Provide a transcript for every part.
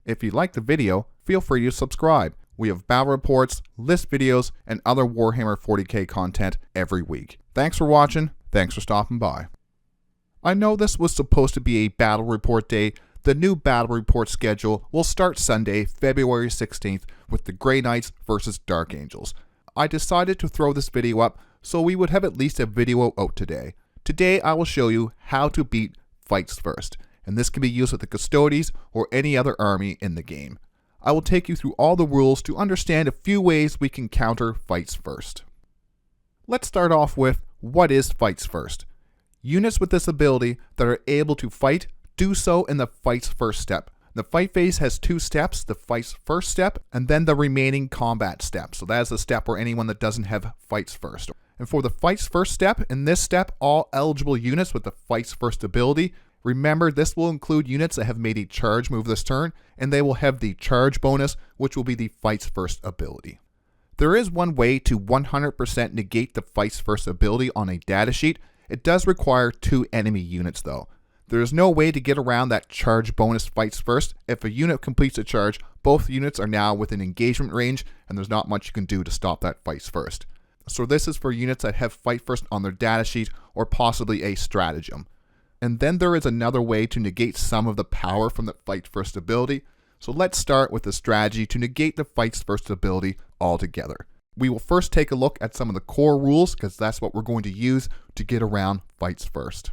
If you liked the video, feel free to subscribe. We have battle reports, list videos, and other Warhammer 40K content every week. Thanks for watching. Thanks for stopping by. I know this was supposed to be a battle report day. The new battle report schedule will start Sunday, February 16th with the Grey Knights versus Dark Angels. I decided to throw this video up so we would have at least a video out today. Today I will show you how to beat Fights First, and this can be used with the Custodes or any other army in the game. I will take you through all the rules to understand a few ways we can counter Fights First. Let's start off with what is Fights First. Units with this ability that are able to fight do so in the Fights First step. The fight phase has two steps, the Fights First step and then the remaining combat step. So that is the step where anyone that doesn't have Fights First. And for the Fights First step, in this step, all eligible units with the Fights First ability, remember this will include units that have made a charge move this turn, and they will have the charge bonus, which will be the Fights First ability. There is one way to 100% negate the Fights First ability on a datasheet. It does require 2 enemy units though. There is no way to get around that charge bonus Fights First. If a unit completes a charge, both units are now within engagement range, and there's not much you can do to stop that Fights First. So this is for units that have Fight First on their datasheet or possibly a stratagem. And then there is another way to negate some of the power from the Fight First ability. So let's start with the strategy to negate the Fights First ability altogether. We will first take a look at some of the core rules because that's what we're going to use to get around Fights First.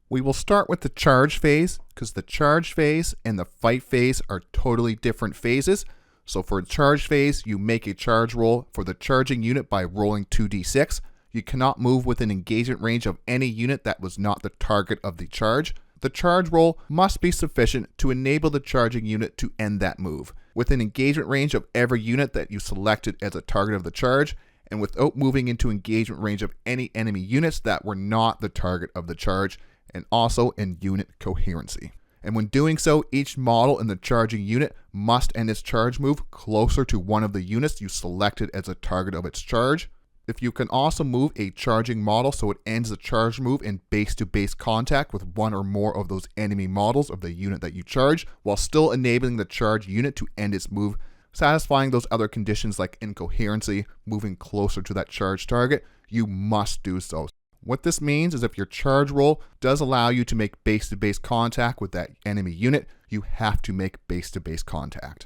We will start with the charge phase because the charge phase and the fight phase are totally different phases. So for a charge phase, you make a charge roll for the charging unit by rolling 2d6. You cannot move within engagement range of any unit that was not the target of the charge. The charge roll must be sufficient to enable the charging unit to end that move, within engagement range of every unit that you selected as a target of the charge, and without moving into engagement range of any enemy units that were not the target of the charge, and also in unit coherency. And when doing so, each model in the charging unit must end its charge move closer to one of the units you selected as a target of its charge. If you can also move a charging model so it ends the charge move in base-to-base contact with one or more of those enemy models of the unit that you charge, while still enabling the charge unit to end its move, satisfying those other conditions like incoherency, moving closer to that charge target, you must do so. What this means is if your charge roll does allow you to make base-to-base contact with that enemy unit, you have to make base-to-base contact.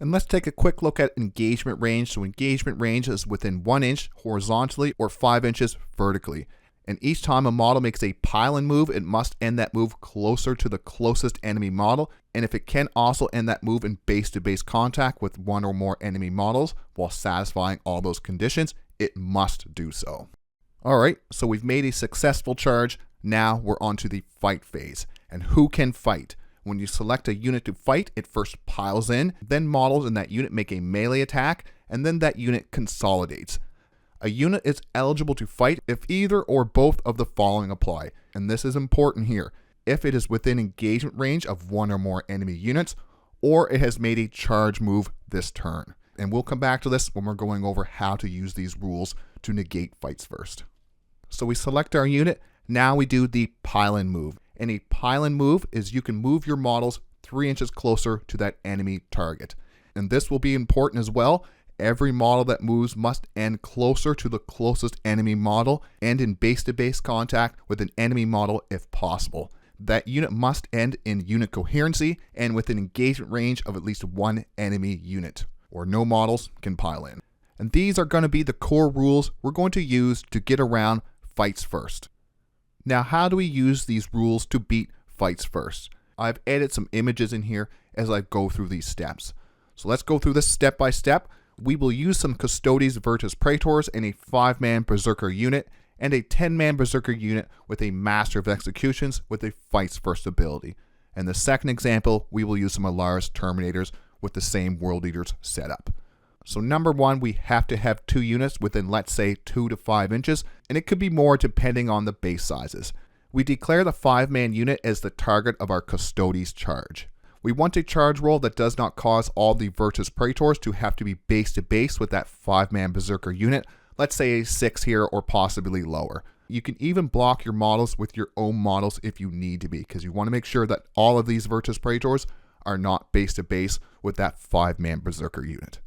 And let's take a quick look at engagement range. So engagement range is within 1 inch horizontally or 5 inches vertically. And each time a model makes a pile-in move, it must end that move closer to the closest enemy model. And if it can also end that move in base-to-base contact with one or more enemy models while satisfying all those conditions, it must do so. Alright, so we've made a successful charge. Now we're on to the fight phase. And who can fight? When you select a unit to fight, it first piles in, then models in that unit make a melee attack, and then that unit consolidates. A unit is eligible to fight if either or both of the following apply, and this is important here. If it is within engagement range of one or more enemy units, or it has made a charge move this turn. And we'll come back to this when we're going over how to use these rules to negate Fights First. So we select our unit, now we do the pile-in move. And a pile-in move is you can move your models 3 inches closer to that enemy target. And this will be important as well. Every model that moves must end closer to the closest enemy model and in base-to-base contact with an enemy model if possible. That unit must end in unit coherency and within engagement range of at least one enemy unit, or no models can pile in. And these are going to be the core rules we're going to use to get around Fights First. Now, how do we use these rules to beat Fights First? I've added some images in here as I go through these steps. So let's go through this step by step. We will use some Custodes Virtus Praetors in a 5-man Berserker unit and a 10-man Berserker unit with a Master of Executions with a Fights First ability. And the second example, we will use some Alaris Terminators with the same World Eaters setup. So number one, we have to have 2 units within, let's say, 2 to 5 inches, and it could be more depending on the base sizes. We declare the 5-man unit as the target of our Custodes charge. We want a charge roll that does not cause all the Virtus Praetors to have to be base to base with that 5-man Berserker unit. let's say a 6 here or possibly lower. You can even block your models with your own models if you need to be, because you want to make sure that all of these Virtus Praetors are not base to base with that 5-man Berserker unit.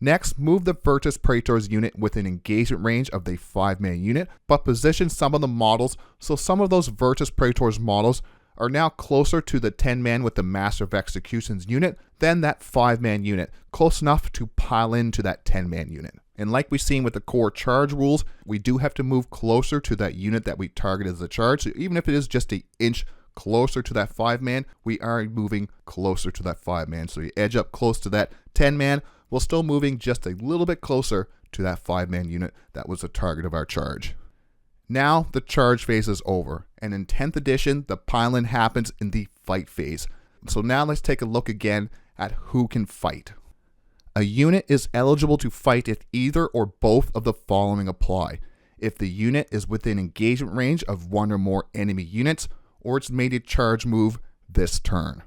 Next, move the Virtus Praetors unit within engagement range of the 5-man unit, but position some of the models so some of those Virtus Praetors models are now closer to the 10-man with the Master of Executions unit than that 5-man unit, close enough to pile into that 10-man unit. And like we've seen with the core charge rules, we do have to move closer to that unit that we target as the charge. So even if it is just an inch closer to that 5-man, we are moving closer to that 5-man. So you edge up close to that 10-man, while still moving just a little bit closer to that 5-man unit that was the target of our charge. Now the charge phase is over, and in 10th edition, the pile-in happens in the fight phase. So now let's take a look again at who can fight. A unit is eligible to fight if either or both of the following apply. If the unit is within engagement range of one or more enemy units, or it's made a charge move this turn.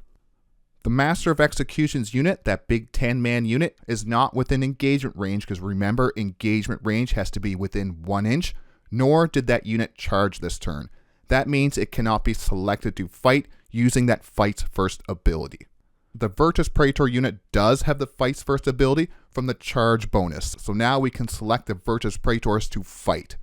The Master of Executions unit, that big 10-man unit, is not within engagement range, because remember, engagement range has to be within 1 inch, nor did that unit charge this turn. That means it cannot be selected to fight using that Fight First ability. The Virtus Praetor unit does have the Fight First ability from the charge bonus, so now we can select the Virtus Praetors to fight.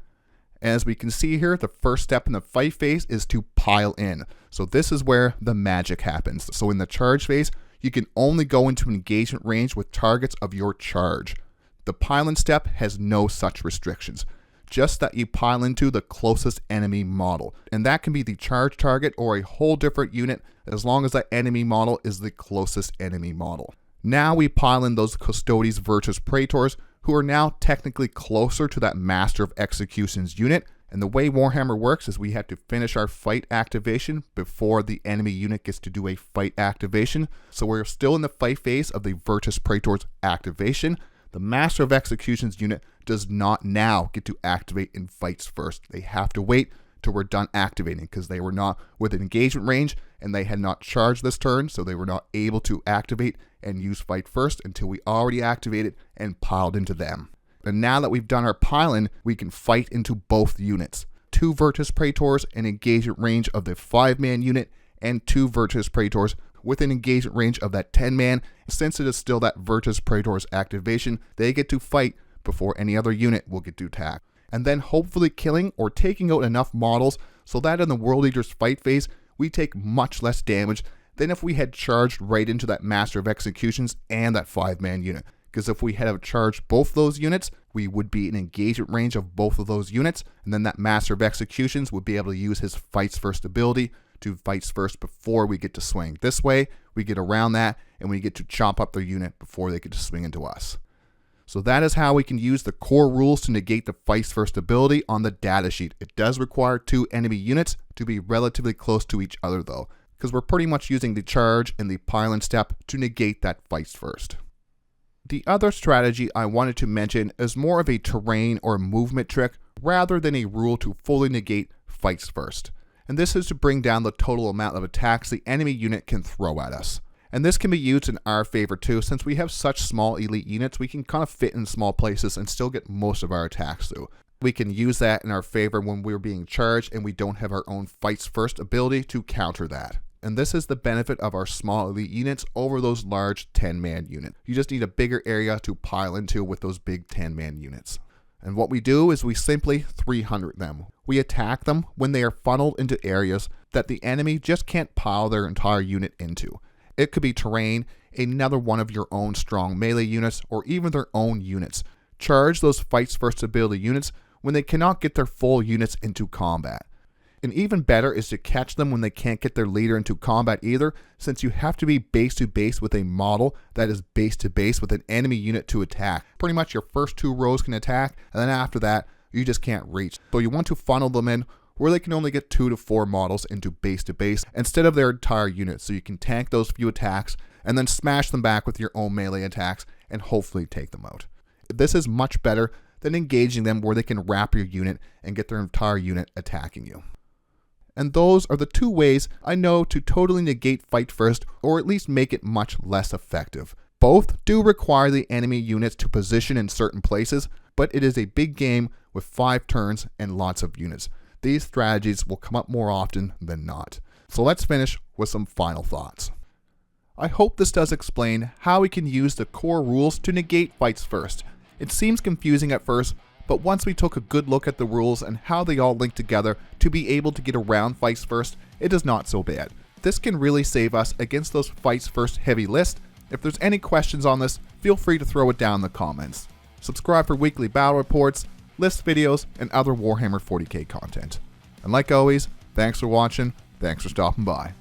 As we can see here, the first step in the fight phase is to pile in. So this is where the magic happens. So in the charge phase, you can only go into engagement range with targets of your charge. The pile in step has no such restrictions, just that you pile into the closest enemy model. And that can be the charge target or a whole different unit, as long as that enemy model is the closest enemy model. Now we pile in those Custodes Virtus Praetors, who are now technically closer to that Master of Executions unit. And the way Warhammer works is we have to finish our fight activation before the enemy unit gets to do a fight activation. So we're still in the fight phase of the Virtus Praetors activation. The Master of Executions unit does not now get to activate in fights first. They have to wait till we're done activating, because they were not within engagement range and they had not charged this turn, so they were not able to activate and use fight first until we already activated and piled into them. And now that we've done our pile-in, we can fight into both units. 2 Virtus Praetors in engagement range of the 5-man unit, and 2 Virtus Praetors within engagement range of that 10-man. Since it is still that Virtus Praetors activation, they get to fight before any other unit will get to attack. And then hopefully killing or taking out enough models so that in the World Eaters fight phase, we take much less damage than if we had charged right into that Master of Executions and that 5-man unit. Because if we had charged both those units, we would be in engagement range of both of those units, and then that Master of Executions would be able to use his Fights First ability to fights first before we get to swing. This way, we get around that, and we get to chop up their unit before they get to swing into us. So that is how we can use the core rules to negate the Fights First ability on the datasheet. It does require 2 enemy units to be relatively close to each other though, because we're pretty much using the charge and the pile-in step to negate that Fights First. The other strategy I wanted to mention is more of a terrain or movement trick rather than a rule to fully negate Fights First. And this is to bring down the total amount of attacks the enemy unit can throw at us. And this can be used in our favor too, since we have such small elite units, we can kind of fit in small places and still get most of our attacks through. We can use that in our favor when we're being charged and we don't have our own Fights First ability to counter that. And this is the benefit of our small elite units over those large 10-man units. You just need a bigger area to pile into with those big 10-man units. And what we do is we simply 300 them. We attack them when they are funneled into areas that the enemy just can't pile their entire unit into. It could be terrain, another one of your own strong melee units, or even their own units. Charge those Fights First ability units when they cannot get their full units into combat. And even better is to catch them when they can't get their leader into combat either, since you have to be base to base with a model that is base to base with an enemy unit to attack. Pretty much your first 2 rows can attack, and then after that, you just can't reach. So you want to funnel them in where they can only get 2 to 4 models into base to base instead of their entire unit, so you can tank those few attacks and then smash them back with your own melee attacks and hopefully take them out. This is much better than engaging them where they can wrap your unit and get their entire unit attacking you. And those are the 2 ways I know to totally negate Fight First, or at least make it much less effective. Both do require the enemy units to position in certain places, but it is a big game with 5 turns and lots of units. These strategies will come up more often than not. So let's finish with some final thoughts. I hope this does explain how we can use the core rules to negate fights first. It seems confusing at first, but once we took a good look at the rules and how they all link together to be able to get around fights first, it is not so bad. This can really save us against those fights first heavy lists. If there's any questions on this, feel free to throw it down in the comments. Subscribe for weekly battle reports, list videos, and other Warhammer 40K content. And like always, thanks for watching, thanks for stopping by.